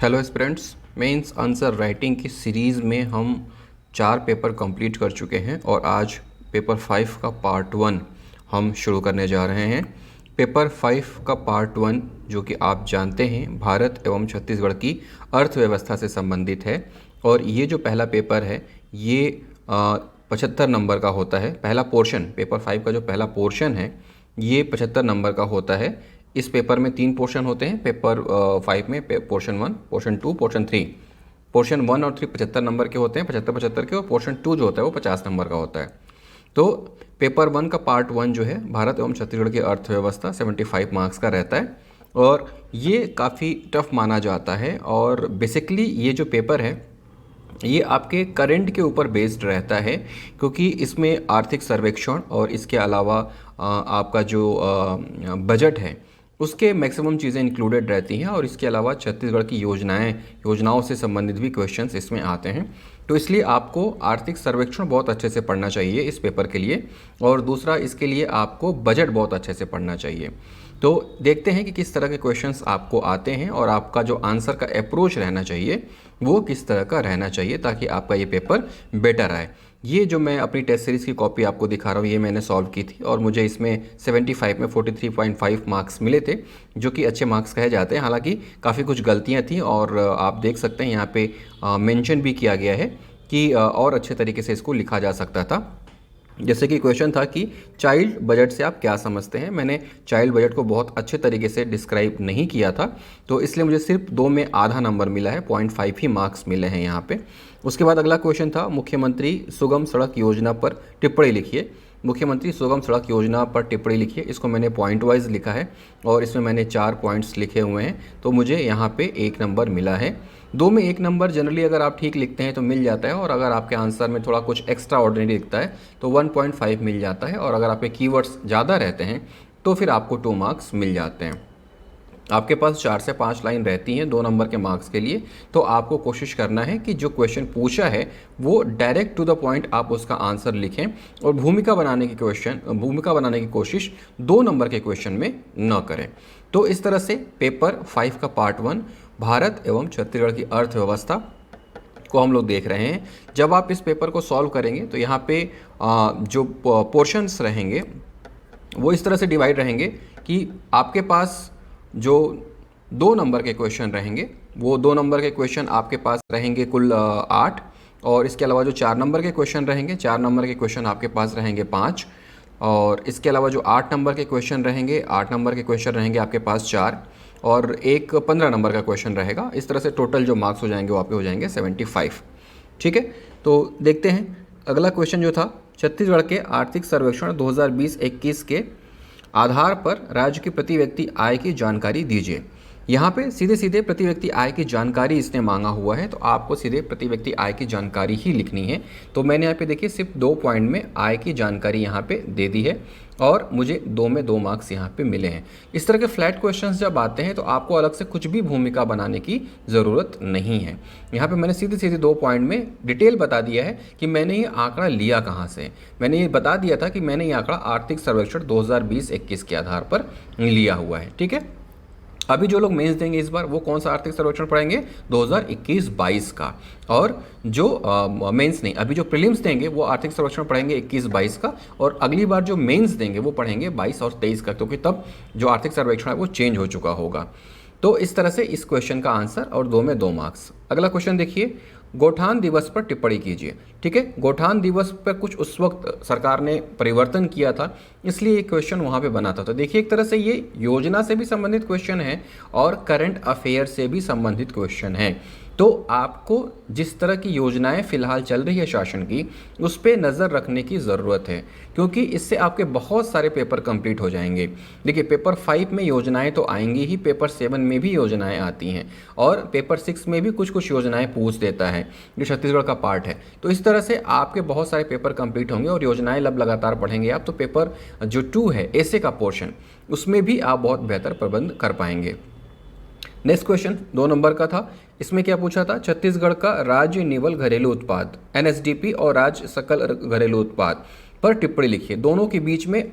Hello aspirants, mains answer writing की series में हम 4 पेपर कंप्लीट कर चुके हैं और आज पेपर 5 का पार्ट 1 हम शुरू करने जा रहे हैं। पेपर 5 का पार्ट 1 जो कि आप जानते हैं भारत एवं छत्तीसगढ़ की अर्थव्यवस्था से संबंधित है और ये जो पहला पेपर है ये 75 नंबर का होता है। पहला पोर्शन पेपर 5 का जो पहला पोर्शन है ये 75 नंबर का होता है। इस पेपर में 3 पोर्शन होते हैं। पेपर 5 में पोर्शन 1, पोर्शन 2, पोर्शन 3। पोर्शन 1 और 3 75 नंबर के होते हैं, 75 के, और पोर्शन 2 जो होता है वो 50 नंबर का होता है। तो पेपर 1 का पार्ट 1 जो है भारत एवं छत्तीसगढ़ की अर्थव्यवस्था 75 मार्क्स का रहता है और ये काफ़ी टफ माना जाता है। और बेसिकली ये जो पेपर है ये आपके करंट के ऊपर बेस्ड रहता है क्योंकि इसमें आर्थिक सर्वेक्षण और इसके अलावा आपका जो बजट है उसके मैक्सिमम चीज़ें इंक्लूडेड रहती हैं और इसके अलावा छत्तीसगढ़ की योजनाओं से संबंधित भी क्वेश्चंस इसमें आते हैं। तो इसलिए आपको आर्थिक सर्वेक्षण बहुत अच्छे से पढ़ना चाहिए इस पेपर के लिए और दूसरा इसके लिए आपको बजट बहुत अच्छे से पढ़ना चाहिए। तो देखते हैं कि किस तरह के क्वेश्चंस आपको आते हैं और आपका जो आंसर का अप्रोच रहना चाहिए वो किस तरह का रहना चाहिए ताकि आपका ये पेपर बेटर आए। ये जो मैं अपनी टेस्ट सीरीज़ की कॉपी आपको दिखा रहा हूँ ये मैंने सॉल्व की थी और मुझे इसमें 75 में 43.5 मार्क्स मिले थे जो कि अच्छे मार्क्स कहे जाते हैं। हालांकि काफ़ी कुछ गलतियाँ थी और आप देख सकते हैं यहाँ पे मेंशन भी किया गया है कि और अच्छे तरीके से इसको लिखा जा सकता था। जैसे कि क्वेश्चन था कि चाइल्ड बजट से आप क्या समझते हैं। मैंने चाइल्ड बजट को बहुत अच्छे तरीके से डिस्क्राइब नहीं किया था तो इसलिए मुझे सिर्फ 2 में आधा नंबर मिला है, 0.5 ही मार्क्स मिले हैं यहाँ पे। उसके बाद अगला क्वेश्चन था मुख्यमंत्री सुगम सड़क योजना पर टिप्पणी लिखिए। मुख्यमंत्री सुगम सड़क योजना पर टिप्पणी लिखिए, इसको मैंने पॉइंट वाइज लिखा है और इसमें मैंने 4 पॉइंट्स लिखे हुए हैं तो मुझे यहाँ पे 1 नंबर मिला है। 2 में 1 नंबर जनरली अगर आप ठीक लिखते हैं तो मिल जाता है और अगर आपके आंसर में थोड़ा कुछ एक्स्ट्रा ऑर्डिनरी दिखता है तो 1.5 मिल जाता है और अगर आपके कीवर्ड्स ज़्यादा रहते हैं तो फिर आपको 2 मार्क्स मिल जाते हैं। आपके पास 4 से 5 लाइन रहती हैं 2 नंबर के मार्क्स के लिए, तो आपको कोशिश करना है कि जो क्वेश्चन पूछा है वो डायरेक्ट टू द पॉइंट आप उसका आंसर लिखें और भूमिका बनाने की कोशिश 2 नंबर के क्वेश्चन में न करें। तो इस तरह से पेपर 5 का पार्ट 1 भारत एवं छत्तीसगढ़ की अर्थव्यवस्था को हम लोग देख रहे हैं। जब आप इस पेपर को सॉल्व करेंगे तो यहाँ पे जो पोर्शंस रहेंगे वो इस तरह से डिवाइड रहेंगे कि आपके पास जो 2 नंबर के क्वेश्चन रहेंगे वो 2 नंबर के क्वेश्चन आपके पास रहेंगे कुल 8 और इसके अलावा जो 4 नंबर के क्वेश्चन रहेंगे 4 नंबर के क्वेश्चन आपके पास रहेंगे 5 और इसके अलावा जो 8 नंबर के क्वेश्चन रहेंगे 8 नंबर के क्वेश्चन रहेंगे आपके पास 4 और एक 15 नंबर का क्वेश्चन रहेगा। इस तरह से टोटल जो मार्क्स हो जाएंगे वो आपके हो जाएंगे 75। ठीक है, तो देखते हैं अगला क्वेश्चन जो था छत्तीसगढ़ के आर्थिक सर्वेक्षण 2020-21 के आधार पर राज्य की प्रति व्यक्ति आय की जानकारी दीजिए। यहाँ पे सीधे सीधे प्रति व्यक्ति आय की जानकारी इसने मांगा हुआ है तो आपको सीधे प्रति व्यक्ति आय की जानकारी ही लिखनी है। तो मैंने यहाँ पे देखिए सिर्फ 2 पॉइंट में आय की जानकारी यहाँ पे दे दी है और मुझे 2 में 2 मार्क्स यहाँ पे मिले हैं। इस तरह के फ्लैट क्वेश्चंस जब आते हैं तो आपको अलग से कुछ भी भूमिका बनाने की ज़रूरत नहीं है। यहाँ पे मैंने सीधे सीधे 2 पॉइंट में डिटेल बता दिया है कि मैंने ये आंकड़ा लिया कहाँ से। मैंने ये बता दिया था कि मैंने ये आंकड़ा आर्थिक सर्वेक्षण 2020-21 के आधार पर लिया हुआ है। ठीक है, अभी जो लोग मेंस देंगे इस बार वो कौन सा आर्थिक सर्वेक्षण पढ़ेंगे 2021-22 का, और जो मेंस नहीं अभी जो प्रीलिम्स देंगे वो आर्थिक सर्वेक्षण पढ़ेंगे 21-22 का और अगली बार जो मेंस देंगे वो पढ़ेंगे 22 और 23 का क्योंकि तब जो आर्थिक सर्वेक्षण है वो चेंज हो चुका होगा। तो इस तरह से इस क्वेश्चन का आंसर और 2 में 2 मार्क्स। अगला क्वेश्चन देखिए, गोठान दिवस पर टिप्पणी कीजिए। ठीक है, गोठान दिवस पर कुछ उस वक्त सरकार ने परिवर्तन किया था इसलिए ये क्वेश्चन वहाँ पे बना था। तो देखिए एक तरह से ये योजना से भी संबंधित क्वेश्चन है और करंट अफेयर से भी संबंधित क्वेश्चन है। तो आपको जिस तरह की योजनाएं फिलहाल चल रही है शासन की उस पर नज़र रखने की ज़रूरत है क्योंकि इससे आपके बहुत सारे पेपर कंप्लीट हो जाएंगे। देखिए पेपर 5 में योजनाएं तो आएंगी ही, पेपर 7 में भी योजनाएं आती हैं और पेपर 6 में भी कुछ कुछ योजनाएं पूछ देता है जो छत्तीसगढ़ का पार्ट है। तो इस तरह से आपके बहुत सारे पेपर कंप्लीट होंगे और योजनाएं लगातार पढ़ेंगे आप तो पेपर जो 2 है ऐसे का पोर्शन उसमें भी आप बहुत बेहतर प्रबंध कर पाएंगे। नेक्स्ट क्वेश्चन 2 नंबर का था। इसमें क्या पूछा था, छत्तीसगढ़ का राज्य निवल घरेलू उत्पाद NSDP और राज्य सकल घरेलू उत्पाद पर टिप्पणी लिखिए। दोनों के बीच में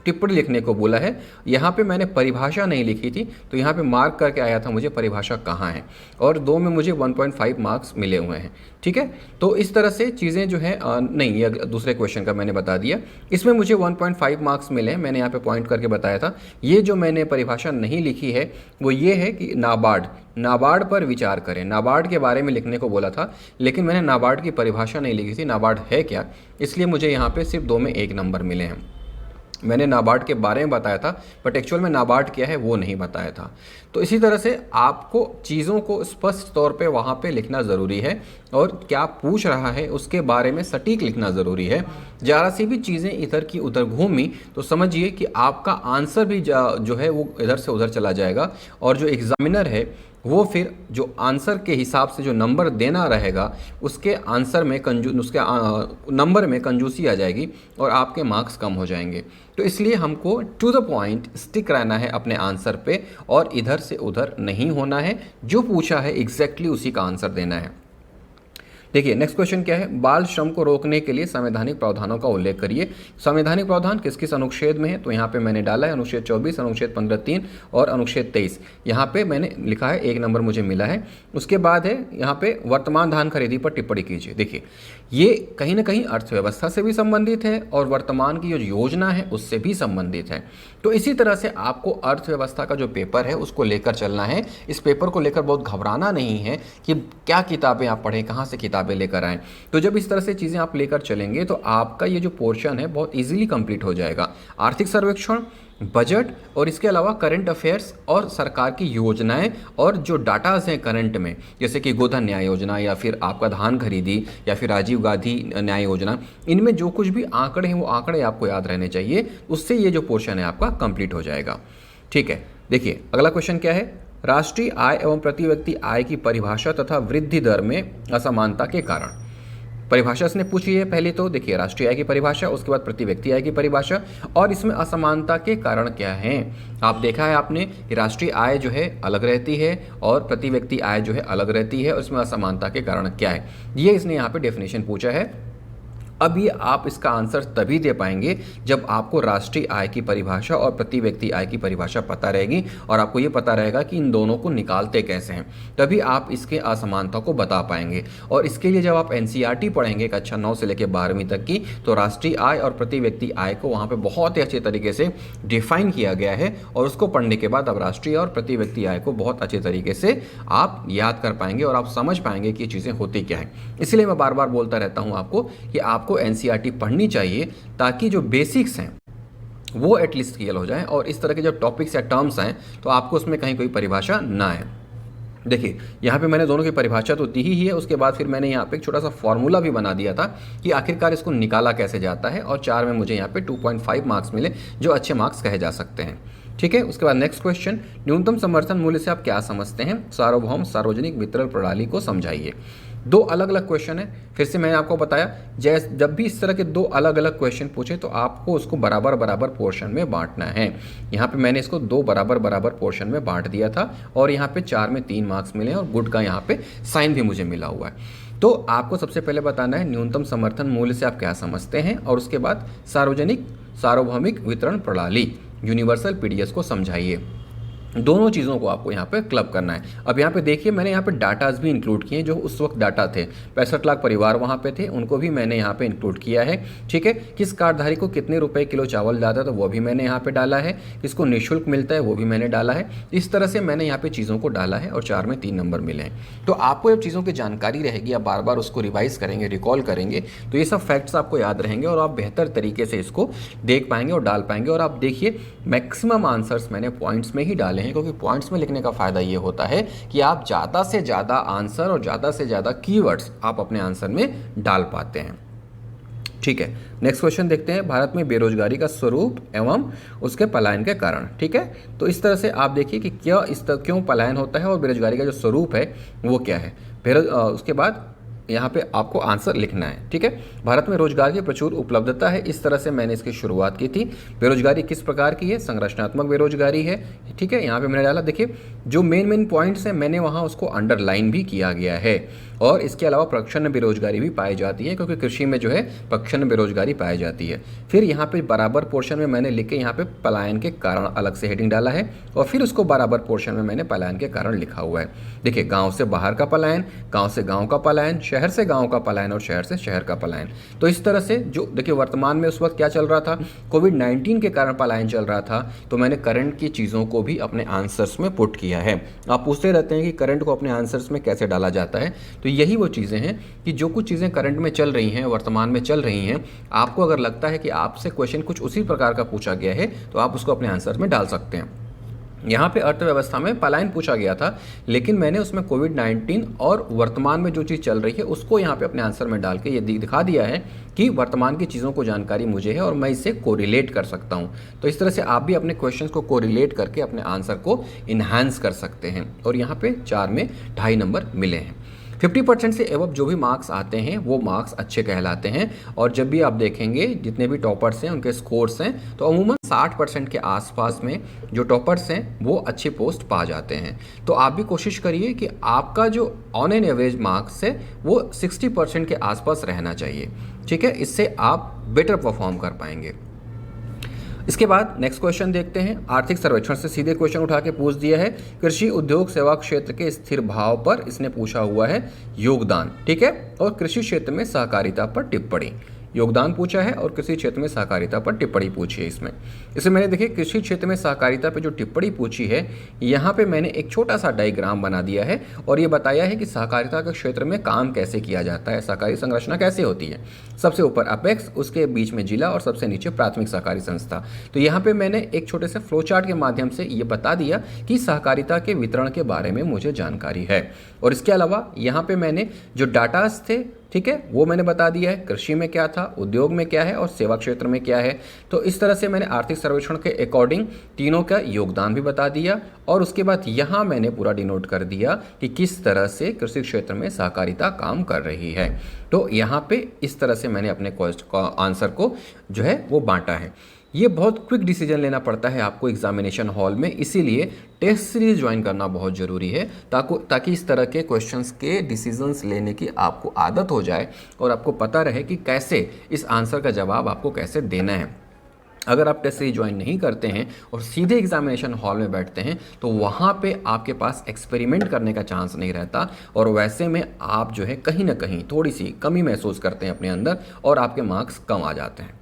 टिप्पणी लिखने को बोला है। यहाँ पे मैंने परिभाषा नहीं लिखी थी, तो यहाँ पे मार्क करके आया था मुझे परिभाषा कहाँ है, और 2 में मुझे 1.5 मार्क्स मिले हुए हैं। ठीक है, तो इस तरह से चीज़ें जो है नहीं, ये दूसरे क्वेश्चन का मैंने बता दिया। इसमें मुझे 1.5 मार्क्स मिले हैं, मैंने यहाँ पे पॉइंट करके बताया था। ये जो मैंने परिभाषा नहीं लिखी है वो ये है कि नाबार्ड पर विचार करें। नाबार्ड के बारे में लिखने को बोला था, लेकिन मैंने नाबार्ड की परिभाषा नहीं लिखी थी, नाबार्ड है क्या, इसलिए मुझे यहाँ पे सिर्फ 2 में 1 नंबर मिले हैं। मैंने नाबार्ड के बारे में बताया था, बट एक्चुअल में नाबार्ड क्या है वो नहीं बताया था। तो इसी तरह से आपको चीज़ों को स्पष्ट तौर पे वहाँ पे लिखना ज़रूरी है, और क्या पूछ रहा है उसके बारे में सटीक लिखना ज़रूरी है। ज़रा सी भी चीज़ें इधर की उधर घूमी तो समझिए कि आपका आंसर भी जो है वो इधर से उधर चला जाएगा, और जो एग्ज़ामिनर है वो फिर जो आंसर के हिसाब से जो नंबर देना रहेगा उसके आंसर में नंबर में कंजूसी आ जाएगी और आपके मार्क्स कम हो जाएंगे। तो इसलिए हमको टू द पॉइंट स्टिक रहना है अपने आंसर पे, और इधर से उधर नहीं होना है। जो पूछा है एग्जैक्टली उसी का आंसर देना है। देखिए नेक्स्ट क्वेश्चन क्या है, बाल श्रम को रोकने के लिए संवैधानिक प्रावधानों का उल्लेख करिए। संवैधानिक प्रावधान किस किस अनुच्छेद में है, तो यहाँ पे मैंने डाला है अनुच्छेद 24, अनुच्छेद 15(3) और अनुच्छेद 23। यहाँ पे मैंने लिखा है 1 नंबर मुझे मिला है। उसके बाद है यहाँ पे वर्तमान धान खरीदी पर टिप्पणी कीजिए। देखिए ये कहीं ना कहीं अर्थव्यवस्था से भी संबंधित है और वर्तमान की जो योजना है उससे भी संबंधित है। तो इसी तरह से आपको अर्थव्यवस्था का जो पेपर है उसको लेकर चलना है। इस पेपर को लेकर बहुत घबराना नहीं है कि क्या किताबें आप पढ़ें, कहाँ से किताबें लेकर आएँ। तो जब इस तरह से चीज़ें आप लेकर चलेंगे तो आपका ये जो पोर्शन है बहुत ईजिली कंप्लीट हो जाएगा। आर्थिक सर्वेक्षण, बजट और इसके अलावा करंट अफेयर्स और सरकार की योजनाएं और जो डाटाज हैं करंट में, जैसे कि गोधन न्याय योजना या फिर आपका धान खरीदी या फिर राजीव गांधी न्याय योजना, इनमें जो कुछ भी आंकड़े हैं वो आंकड़े आपको याद रहने चाहिए। उससे ये जो पोर्शन है आपका कंप्लीट हो जाएगा। ठीक है, देखिए अगला क्वेश्चन क्या है, राष्ट्रीय आय एवं प्रति व्यक्ति आय की परिभाषा तथा वृद्धि दर में असमानता के कारण। परिभाषा इसने पूछी है पहले, तो देखिए राष्ट्रीय आय की परिभाषा, उसके बाद प्रति व्यक्ति आय की परिभाषा, और इसमें असमानता के कारण क्या हैं। आप देखा है आपने कि राष्ट्रीय आय जो है अलग रहती है और प्रति व्यक्ति आय जो है अलग रहती है, और इसमें असमानता के कारण क्या है, ये इसने यहाँ पे डेफिनेशन पूछा है। अब ये आप इसका आंसर तभी दे पाएंगे जब आपको राष्ट्रीय आय की परिभाषा और प्रति व्यक्ति आय की परिभाषा पता रहेगी, और आपको ये पता रहेगा कि इन दोनों को निकालते कैसे हैं, तभी आप इसके असमानता को बता पाएंगे। और इसके लिए जब आप एनसीईआरटी पढ़ेंगे कक्षा 9 से लेकर 12वीं तक की, तो राष्ट्रीय आय और प्रति व्यक्ति आय को वहाँ पर बहुत ही अच्छे तरीके से डिफाइन किया गया है, और उसको पढ़ने के बाद अब राष्ट्रीय और प्रति व्यक्ति आय को बहुत अच्छे तरीके से आप याद कर पाएंगे और आप समझ पाएंगे कि ये चीज़ें होती क्या हैं। इसलिए मैं बार बार बोलता रहता हूँ आपको कि आपको एनसीईआरटी पढ़नी चाहिए, ताकि जो बेसिक्स हैं वो एटलीस्ट क्लियर हो जाए, और इस तरह के जब टॉपिक्स या टर्म्स आए तो आपको उसमें कहीं कोई परिभाषा ना आए। देखिए यहाँ पे मैंने दोनों की परिभाषा तो दी ही है, उसके बाद फिर मैंने यहाँ पे एक छोटा सा फॉर्मूला भी बना दिया था कि आखिरकार इसको निकाला कैसे जाता है, और 4 में मुझे यहाँ पे 2.5 मार्क्स मिले, जो अच्छे मार्क्स कहे जा सकते हैं। ठीक है, उसके बाद नेक्स्ट क्वेश्चन, न्यूनतम समर्थन मूल्य से आप क्या समझते हैं, सार्वभौम सार्वजनिक वितरण प्रणाली को समझाइए। 2 अलग अलग क्वेश्चन है, फिर से मैंने आपको बताया जब भी इस तरह के 2 अलग अलग क्वेश्चन पूछे तो आपको उसको बराबर बराबर पोर्शन में बांटना है। यहाँ पे मैंने इसको 2 बराबर बराबर पोर्शन में बांट दिया था, और यहाँ पे 4 में 3 मार्क्स मिले हैं, और गुड का यहाँ पे साइन भी मुझे मिला हुआ है। तो आपको सबसे पहले बताना है न्यूनतम समर्थन मूल्य से आप क्या समझते हैं, और उसके बाद सार्वजनिक सार्वभौमिक वितरण प्रणाली यूनिवर्सल पीडीएस को समझाइए। दोनों चीज़ों को आपको यहाँ पे क्लब करना है। अब यहाँ पे देखिए मैंने यहाँ पे डाटाज भी इंक्लूड किए जो उस वक्त डाटा थे। 65 लाख परिवार वहाँ पे थे, उनको भी मैंने यहाँ पे इंक्लूड किया है। ठीक है, किस कार्डधारी को कितने रुपए किलो चावल जाता है तो वो भी मैंने यहाँ पे डाला है, किसको निःशुल्क मिलता है वो भी मैंने डाला है। इस तरह से मैंने यहाँ पे चीज़ों को डाला है और 4 में 3 नंबर मिले हैं। तो आपको जब चीज़ों की जानकारी रहेगी, आप बार बार उसको रिवाइज करेंगे, रिकॉल करेंगे, तो ये सब फैक्ट्स आपको याद रहेंगे और आप बेहतर तरीके से इसको देख पाएंगे और डाल पाएंगे। और आप देखिए मैक्सिमम आंसर्स मैंने पॉइंट्स में ही डाले हैं, क्योंकि पॉइंट्स में लिखने का फ़ायदा ये होता है कि आप ज़्यादा से ज़्यादा आंसर और ज़्यादा से ज़्यादा कीवर्ड्स आप अपने आंसर में डाल पाते हैं। ठीक है, नेक्स्ट क्वेश्चन देखते हैं, भारत में बेरोजगारी का स्वरूप एवं उसके पलायन के कारण। ठीक है, तो इस तरह से आप देखिए कि क्या इस तरह क्यों पलायन होता है और बेरोजगारी का जो स्वरूप है वो क्या है। फिर उसके बाद यहाँ पे आपको आंसर लिखना है। ठीक है, भारत में रोजगार की प्रचुर उपलब्धता है, इस तरह से मैंने इसकी शुरुआत की थी। बेरोजगारी किस प्रकार की है, संरचनात्मक बेरोजगारी है। ठीक है, यहाँ पे मैंने डाला, देखिए जो मेन पॉइंट्स हैं मैंने वहाँ उसको अंडरलाइन भी किया गया है। और इसके अलावा प्रच्छन्न बेरोजगारी भी पाई जाती है, क्योंकि कृषि में जो है प्रच्छन्न बेरोजगारी पाई जाती है। फिर यहाँ पे बराबर पोर्शन में मैंने लिख के यहाँ पे पलायन के कारण अलग से हेडिंग डाला है, और फिर उसको बराबर पोर्शन में मैंने पलायन के कारण लिखा हुआ है। देखिए, गांव से बाहर का पलायन, गांव से गांव का पलायन, शहर से गांव का पलायन और शहर से शहर का पलायन। तो इस तरह से जो देखिए वर्तमान में उस वक्त क्या चल रहा था, कोविड-19 के कारण पलायन चल रहा था, तो मैंने करंट की चीज़ों को भी अपने आंसर्स में पुट किया है। आप पूछते रहते हैं कि करंट को अपने आंसर्स में कैसे डाला जाता है, तो यही वो चीज़ें हैं कि जो कुछ चीज़ें करंट में चल रही हैं, वर्तमान में चल रही हैं, आपको अगर लगता है कि आपसे क्वेश्चन कुछ उसी प्रकार का पूछा गया है तो आप उसको अपने आंसर में डाल सकते हैं। यहाँ पे अर्थव्यवस्था में पलायन पूछा गया था, लेकिन मैंने उसमें कोविड-19 और वर्तमान में जो चीज़ चल रही है उसको यहाँ पे अपने आंसर में डाल के ये दिखा दिया है कि वर्तमान की चीज़ों को जानकारी मुझे है और मैं इससे कोरिलेट कर सकता हूँ। तो इस तरह से आप भी अपने क्वेश्चंस को कोरिलेट करके अपने आंसर को इन्हांस कर सकते हैं। और यहाँ पे 4 में 2.5 नंबर मिले हैं। 50% से एवब जो भी मार्क्स आते हैं वो मार्क्स अच्छे कहलाते हैं, और जब भी आप देखेंगे जितने भी टॉपर्स हैं उनके स्कोर्स हैं तो अमूमन 60% के आसपास में जो टॉपर्स हैं वो अच्छे पोस्ट पा जाते हैं। तो आप भी कोशिश करिए कि आपका जो ऑन एन एवरेज मार्क्स है वो 60% के आसपास रहना चाहिए, ठीक है। इससे आप बेटर परफॉर्म कर पाएंगे। इसके बाद नेक्स्ट क्वेश्चन देखते हैं। आर्थिक सर्वेक्षण से सीधे क्वेश्चन उठा के पूछ दिया है। कृषि उद्योग सेवा क्षेत्र के स्थिर भाव पर इसने पूछा हुआ है योगदान, ठीक है, और कृषि क्षेत्र में सहकारिता पर टिप्पणी। योगदान पूछा है और कृषि क्षेत्र में सहकारिता पर टिप्पणी पूछी है। इसमें मैंने देखिए कृषि क्षेत्र में सहकारिता पर जो टिप्पणी पूछी है, यहाँ पे मैंने एक छोटा सा डायग्राम बना दिया है और ये बताया है कि सहकारिता के क्षेत्र में काम कैसे किया जाता है, सहकारी संरचना कैसे होती है। सबसे ऊपर अपेक्स, उसके बीच में जिला और सबसे नीचे प्राथमिक सहकारी संस्था। तो यहाँ पे मैंने एक छोटे से फ्लो चार्ट के माध्यम से ये बता दिया कि सहकारिता के वितरण के बारे में मुझे जानकारी है। और इसके अलावा यहाँ पे मैंने जो डाटास थे, ठीक है, वो मैंने बता दिया है। कृषि में क्या था, उद्योग में क्या है और सेवा क्षेत्र में क्या है। तो इस तरह से मैंने आर्थिक सर्वेक्षण के अकॉर्डिंग तीनों का योगदान भी बता दिया, और उसके बाद यहाँ मैंने पूरा डिनोट कर दिया कि किस तरह से कृषि क्षेत्र में सहकारिता काम कर रही है। तो यहाँ पे इस तरह से मैंने अपने आंसर को जो है वो बांटा है। ये बहुत क्विक डिसीजन लेना पड़ता है आपको एग्जामिनेशन हॉल में, इसीलिए टेस्ट सीरीज ज्वाइन करना बहुत ज़रूरी है ताकि इस तरह के क्वेश्चंस के डिसीजंस लेने की आपको आदत हो जाए और आपको पता रहे कि कैसे इस आंसर का जवाब आपको कैसे देना है। अगर आप टेस्ट सीरीज ज्वाइन नहीं करते हैं और सीधे एग्जामिनेशन हॉल में बैठते हैं तो वहाँ पे आपके पास एक्सपेरिमेंट करने का चांस नहीं रहता, और वैसे में आप जो है कहीं ना कहीं थोड़ी सी कमी महसूस करते हैं अपने अंदर और आपके मार्क्स कम आ जाते हैं।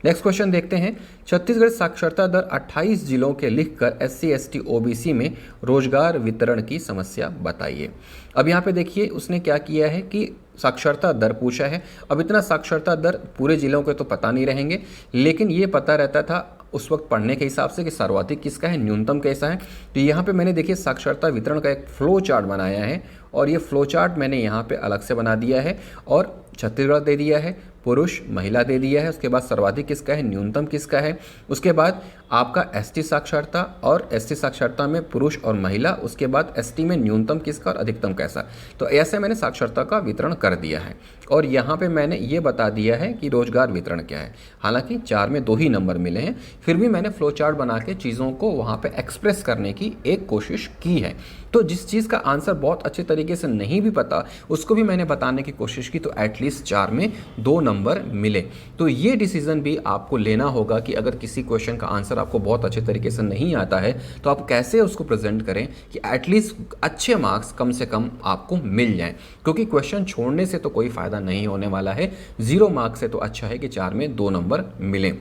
नेक्स्ट क्वेश्चन देखते हैं। छत्तीसगढ़ साक्षरता दर 28 जिलों के लिखकर SC ST OBC में रोजगार वितरण की समस्या बताइए। अब यहाँ पे देखिए उसने क्या किया है कि साक्षरता दर पूछा है। अब इतना साक्षरता दर पूरे जिलों के तो पता नहीं रहेंगे, लेकिन ये पता रहता था उस वक्त पढ़ने के हिसाब से कि सर्वाधिक किसका है, न्यूनतम कैसा है। तो यहाँ पे मैंने देखिए साक्षरता वितरण का एक फ्लो चार्ट बनाया है, और ये फ्लो चार्ट मैंने यहाँ पे अलग से बना दिया है, और छत्तीसगढ़ दे दिया है, पुरुष महिला दे दिया है, उसके बाद सर्वाधिक किसका है, न्यूनतम किसका है, उसके बाद आपका ST साक्षरता और ST साक्षरता में पुरुष और महिला, उसके बाद ST में न्यूनतम किसका और अधिकतम कैसा। तो ऐसे मैंने साक्षरता का वितरण कर दिया है, और यहाँ पे मैंने ये बता दिया है कि रोजगार वितरण क्या है। हालांकि 4 में 2 ही नंबर मिले हैं, फिर भी मैंने फ्लो चार्ट बना के चीज़ों को वहाँ पे एक्सप्रेस करने की एक कोशिश की है। तो जिस चीज़ का आंसर बहुत अच्छे तरीके से नहीं भी पता उसको भी मैंने बताने की कोशिश की, तो एटलीस्ट 4 में 2 नंबर मिले। तो ये डिसीजन भी आपको लेना होगा कि अगर किसी क्वेश्चन का आंसर आपको बहुत अच्छे तरीके से नहीं आता है तो आप कैसे उसको प्रेजेंट करें कि एटलीस्ट अच्छे मार्क्स कम से कम आपको मिल जाएं, क्योंकि क्वेश्चन छोड़ने से तो कोई फ़ायदा नहीं होने वाला है। 0 मार्क्स से तो अच्छा है कि 4 में 2 नंबर मिलें।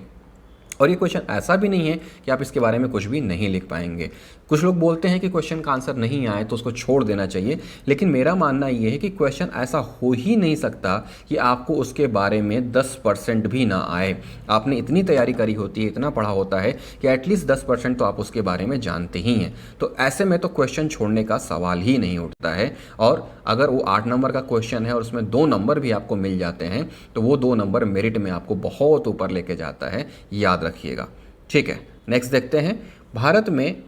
और ये क्वेश्चन ऐसा भी नहीं है कि आप इसके बारे में कुछ भी नहीं लिख पाएंगे। कुछ लोग बोलते हैं कि क्वेश्चन का आंसर नहीं आए तो उसको छोड़ देना चाहिए, लेकिन मेरा मानना ये है कि क्वेश्चन ऐसा हो ही नहीं सकता कि आपको उसके बारे में 10% भी ना आए। आपने इतनी तैयारी करी होती है, इतना पढ़ा होता है कि एटलीस्ट 10% तो आप उसके बारे में जानते ही हैं। तो ऐसे में तो क्वेश्चन छोड़ने का सवाल ही नहीं उठता है। और अगर वो 8 नंबर का क्वेश्चन है और उसमें 2 नंबर भी आपको मिल जाते हैं तो वो 2 नंबर मेरिट में आपको बहुत ऊपर लेके जाता है, याद रखिएगा, ठीक है। नेक्स्ट देखते हैं। भारत में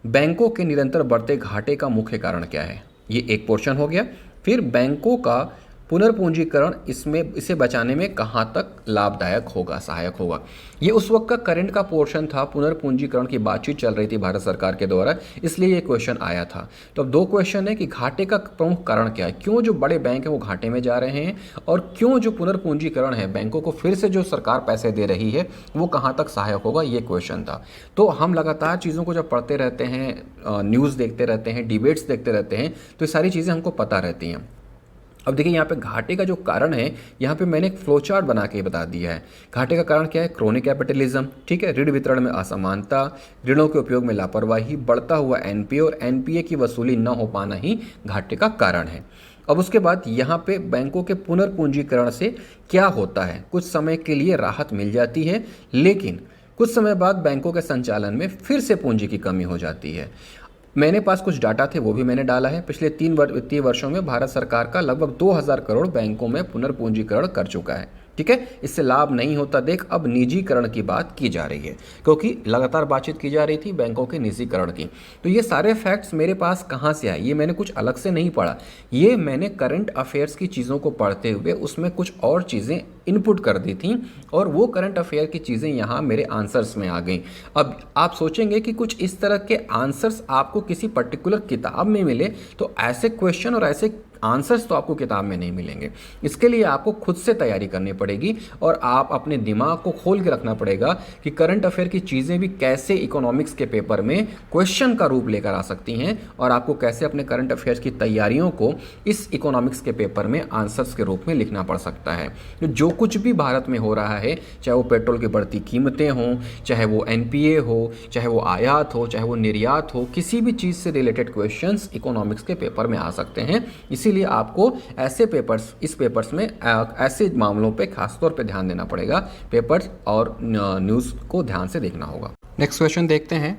बैंकों के निरंतर बढ़ते घाटे का मुख्य कारण क्या है। ये एक पोर्शन हो गया। फिर बैंकों का पुनर्पूंजीकरण इसे बचाने में कहाँ तक लाभदायक होगा, सहायक होगा। ये उस वक्त का करंट का पोर्शन था, पुनर्पूंजीकरण की बातचीत चल रही थी भारत सरकार के द्वारा, इसलिए ये क्वेश्चन आया था। तो अब दो क्वेश्चन है कि घाटे का प्रमुख कारण क्या है, क्यों जो बड़े बैंक हैं वो घाटे में जा रहे हैं, और क्यों जो पुनर्पूंजीकरण है, बैंकों को फिर से जो सरकार पैसे दे रही है, वो कहाँ तक सहायक होगा, ये क्वेश्चन था। तो हम लगातार चीज़ों को जब पढ़ते रहते हैं, न्यूज़ देखते रहते हैं, डिबेट्स देखते रहते हैं, तो ये सारी चीज़ें हमको पता रहती हैं। अब देखिए यहाँ पे घाटे का जो कारण है, यहाँ पे मैंने एक फ्लो चार्ट बना के बता दिया है। घाटे का कारण क्या है, क्रोनिक कैपिटलिज्म, ठीक है, ऋण वितरण में असमानता, ऋणों के उपयोग में लापरवाही, बढ़ता हुआ एनपीए और एनपीए की वसूली न हो पाना ही घाटे का कारण है। अब उसके बाद यहाँ पे बैंकों के पुनर्पूंजीकरण से क्या होता है, कुछ समय के लिए राहत मिल जाती है, लेकिन कुछ समय बाद बैंकों के संचालन में फिर से पूंजी की कमी हो जाती है। मेरे पास कुछ डाटा थे, वो भी मैंने डाला है। पिछले 3 वित्तीय वर्षों में भारत सरकार का लगभग 2000 करोड़ बैंकों में पुनर्पूंजीकरण कर चुका है, ठीक है। इससे लाभ नहीं होता देख अब निजीकरण की बात की जा रही है, क्योंकि लगातार बातचीत की जा रही थी बैंकों के निजीकरण की। तो ये सारे फैक्ट्स मेरे पास कहाँ से आए, ये मैंने कुछ अलग से नहीं पढ़ा, ये मैंने करंट अफेयर्स की चीज़ों को पढ़ते हुए उसमें कुछ और चीज़ें इनपुट कर दी थी, और वो करंट अफेयर की चीज़ें यहाँ मेरे आंसर्स में आ गई। अब आप सोचेंगे कि कुछ इस तरह के आंसर्स आपको किसी पर्टिकुलर किताब में मिले, तो ऐसे क्वेश्चन और ऐसे आंसर्स तो आपको किताब में नहीं मिलेंगे। इसके लिए आपको खुद से तैयारी करनी पड़ेगी, और आप अपने दिमाग को खोल के रखना पड़ेगा कि करंट अफेयर की चीज़ें भी कैसे इकोनॉमिक्स के पेपर में क्वेश्चन का रूप लेकर आ सकती हैं, और आपको कैसे अपने करंट अफेयर्स की तैयारियों को इस इकोनॉमिक्स के पेपर में आंसर्स के रूप में लिखना पड़ सकता है। जो कुछ भी भारत में हो रहा है, चाहे वो पेट्रोल की बढ़ती कीमतें हों, चाहे वो एनपीए हो, चाहे वो आयात हो, चाहे वो निर्यात हो, किसी भी चीज़ से रिलेटेड क्वेश्चंस इकोनॉमिक्स के पेपर में आ सकते हैं। इसीलिए आपको ऐसे पेपर्स, इस पेपर्स में ऐसे मामलों पे खास तौर पे ध्यान देना पड़ेगा, पेपर्स और न्यूज़ को ध्यान से देखना होगा। नेक्स्ट क्वेश्चन देखते हैं।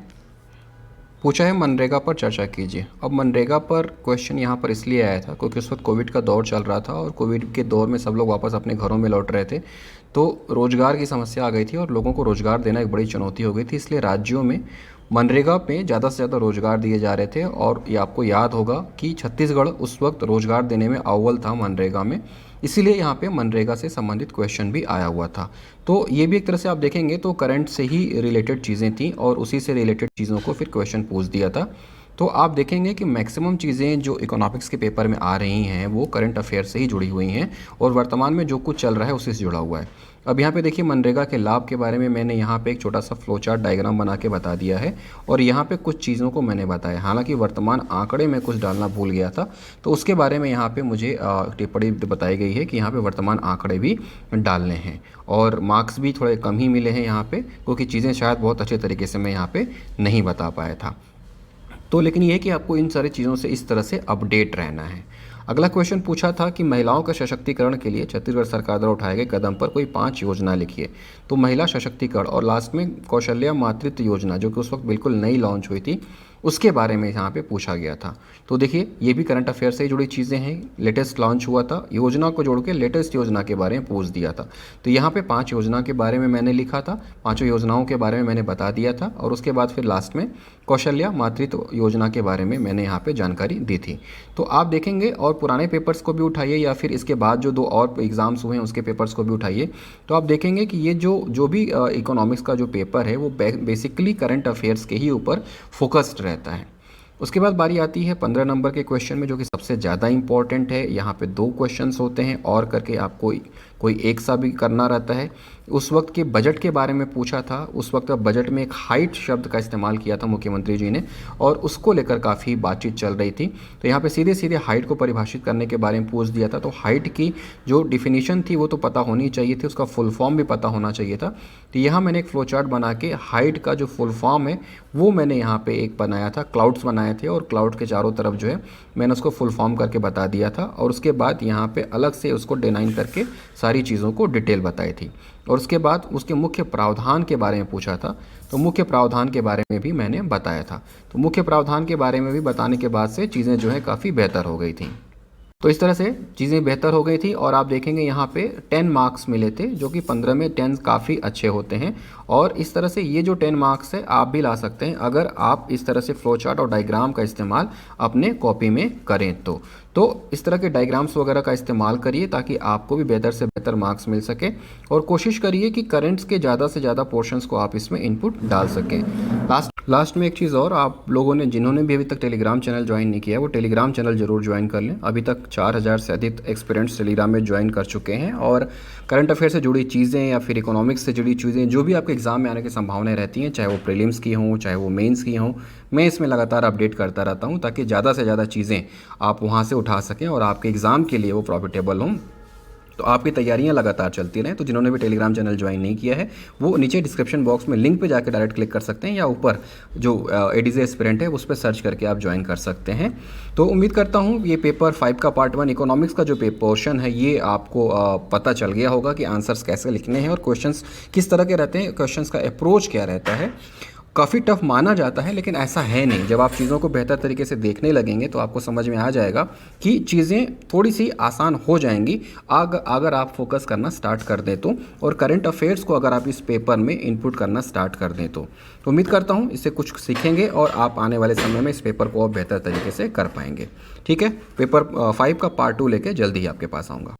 पूछा है मनरेगा पर चर्चा कीजिए। अब मनरेगा पर क्वेश्चन यहाँ पर इसलिए आया था क्योंकि उस वक्त कोविड का दौर चल रहा था, और कोविड के दौर में सब लोग वापस अपने घरों में लौट रहे थे, तो रोज़गार की समस्या आ गई थी और लोगों को रोज़गार देना एक बड़ी चुनौती हो गई थी। इसलिए राज्यों में मनरेगा पे ज़्यादा से ज़्यादा रोज़गार दिए जा रहे थे, और ये आपको याद होगा कि छत्तीसगढ़ उस वक्त रोज़गार देने में अव्वल था मनरेगा में, इसीलिए यहाँ पे मनरेगा से संबंधित क्वेश्चन भी आया हुआ था। तो ये भी एक तरह से आप देखेंगे तो करंट से ही रिलेटेड चीज़ें थी, और उसी से रिलेटेड चीज़ों को फिर क्वेश्चन पूछ दिया था। तो आप देखेंगे कि मैक्सिमम चीज़ें जो इकोनॉमिक्स के पेपर में आ रही हैं वो करंट अफेयर से ही जुड़ी हुई हैं, और वर्तमान में जो कुछ चल रहा है उसी से जुड़ा हुआ है। अब यहाँ पे देखिए मनरेगा के लाभ के बारे में मैंने यहाँ पे एक छोटा सा फ्लो चार्ट डायग्राम बना के बता दिया है, और यहाँ पे कुछ चीज़ों को मैंने बताया। हालांकि वर्तमान आंकड़े में कुछ डालना भूल गया था, तो उसके बारे में यहाँ पे मुझे टिप्पणी बताई गई है कि यहाँ पे वर्तमान आंकड़े भी डालने हैं, और मार्क्स भी थोड़े कम ही मिले हैं यहाँ पे, क्योंकि चीज़ें शायद बहुत अच्छे तरीके से मैं यहाँ पे नहीं बता पाया था। तो लेकिन ये है कि आपको इन सारी चीज़ों से इस तरह से अपडेट रहना है। अगला क्वेश्चन पूछा था कि महिलाओं का सशक्तिकरण के लिए छत्तीसगढ़ सरकार द्वारा उठाए गए कदम पर कोई 5 योजना लिखिए। तो महिला सशक्तिकरण और लास्ट में कौशल्या मातृत्व योजना, जो कि उस वक्त बिल्कुल नई लॉन्च हुई थी, उसके बारे में यहाँ पे पूछा गया था। तो देखिए ये भी करंट अफेयर से जुड़ी चीज़ें हैं, लेटेस्ट लॉन्च हुआ था, योजना को जोड़ के लेटेस्ट योजना के बारे में पूछ दिया था। तो यहाँ पे 5 योजना के बारे में मैंने लिखा था, 5 योजनाओं के बारे में मैंने बता दिया था, और उसके बाद फिर लास्ट में कौशल्या मातृत्व योजना के बारे में मैंने यहाँ पे जानकारी दी थी। तो आप देखेंगे, और पुराने पेपर्स को भी उठाइए, या फिर इसके बाद जो 2 और एग्ज़ाम्स हुए हैं उसके पेपर्स को भी उठाइए, तो आप देखेंगे कि ये जो भी इकोनॉमिक्स का जो पेपर है वो बेसिकली करंट अफेयर्स के ही ऊपर फोकस्ड रहता है। उसके बाद बारी आती है 15 नंबर के क्वेश्चन में, जो कि सबसे ज़्यादा इंपॉर्टेंट है। यहाँ पे 2 क्वेश्चंस होते हैं, और करके आपको कोई एक सा भी करना रहता है। उस वक्त के बजट के बारे में पूछा था। उस वक्त बजट में एक हाइट शब्द का इस्तेमाल किया था मुख्यमंत्री जी ने, और उसको लेकर काफ़ी बातचीत चल रही थी। तो यहाँ पे सीधे सीधे हाइट को परिभाषित करने के बारे में पूछ दिया था। तो हाइट की जो डिफिनीशन थी वो तो पता होनी चाहिए थी, उसका फुल फॉर्म भी पता होना चाहिए था। तो यहाँ मैंने एक फ्लो चार्ट बना के हाइट का जो फुल फॉर्म है वो मैंने यहाँ पे एक बनाया था, क्लाउड्स बनाए थे, और क्लाउड के चारों तरफ जो है मैंने उसको फुल फॉर्म करके बता दिया था, और उसके बाद यहाँ पे अलग से उसको डिनाइन करके सारी चीज़ों को डिटेल बताई थी। और उसके बाद उसके मुख्य प्रावधान के बारे में पूछा था, तो मुख्य प्रावधान के बारे में भी मैंने बताया था। तो मुख्य प्रावधान के बारे में भी बताने के बाद से चीज़ें जो है काफ़ी बेहतर हो गई थी। तो इस तरह से चीज़ें बेहतर हो गई थी और आप देखेंगे यहाँ पे 10 मार्क्स मिले थे, जो कि 15 में 10 काफ़ी अच्छे होते हैं। और इस तरह से ये जो 10 मार्क्स है आप भी ला सकते हैं अगर आप इस तरह से फ्लो चार्ट और डायग्राम का इस्तेमाल अपने कॉपी में करें तो इस तरह के डायग्राम्स वगैरह का इस्तेमाल करिए ताकि आपको भी बेहतर से बेहतर मार्क्स मिल सके। और कोशिश करिए कि करंट्स के ज़्यादा से ज़्यादा पोर्शंस को आप इसमें इनपुट डाल सकें। लास्ट में एक चीज़ और, आप लोगों ने जिन्होंने भी अभी तक टेलीग्राम चैनल ज्वाइन नहीं किया है वो टेलीग्राम चैनल ज़रूर ज्वाइन कर लें। अभी तक 4000 से अधिक एक्सपीरियंट्स टेलीग्राम में ज्वाइन कर चुके हैं और करंट अफेयर से जुड़ी चीज़ें या फिर इकोनॉमिक्स से जुड़ी चीज़ें जो भी आपके एग्ज़ाम में आने की संभावनाएं रहती हैं, चाहे वो प्रीलिम्स की हों चाहे वो मेंस की हों, मैं इसमें लगातार अपडेट करता रहता हूं ताकि ज़्यादा से ज़्यादा चीज़ें आप वहां से उठा सकें और आपके एग्ज़ाम के लिए वो प्रॉफिटेबल हों, तो आपकी तैयारियां लगातार चलती रहें। तो जिन्होंने भी टेलीग्राम चैनल ज्वाइन नहीं किया है वो नीचे डिस्क्रिप्शन बॉक्स में लिंक पे जाकर डायरेक्ट क्लिक कर सकते हैं या ऊपर जो एडीजे एस्पिरेंट है उस पर सर्च करके आप ज्वाइन कर सकते हैं। तो उम्मीद करता हूँ ये पेपर 5 का पार्ट 1 इकोनॉमिक्स का जो पोर्शन है ये आपको पता चल गया होगा कि आंसर्स कैसे लिखने हैं और क्वेश्चंस किस तरह के रहते हैं, क्वेश्चंस का अप्रोच क्या रहता है। काफ़ी टफ माना जाता है लेकिन ऐसा है नहीं। जब आप चीज़ों को बेहतर तरीके से देखने लगेंगे तो आपको समझ में आ जाएगा कि चीज़ें थोड़ी सी आसान हो जाएंगी अगर आप फोकस करना स्टार्ट कर दें तो, और करंट अफेयर्स को अगर आप इस पेपर में इनपुट करना स्टार्ट कर दें तो उम्मीद करता हूँ इससे कुछ सीखेंगे और आप आने वाले समय में इस पेपर को और बेहतर तरीके से कर पाएंगे। ठीक है, पेपर 5 का पार्ट 2 लेके जल्दी ही आपके पास आऊँगा।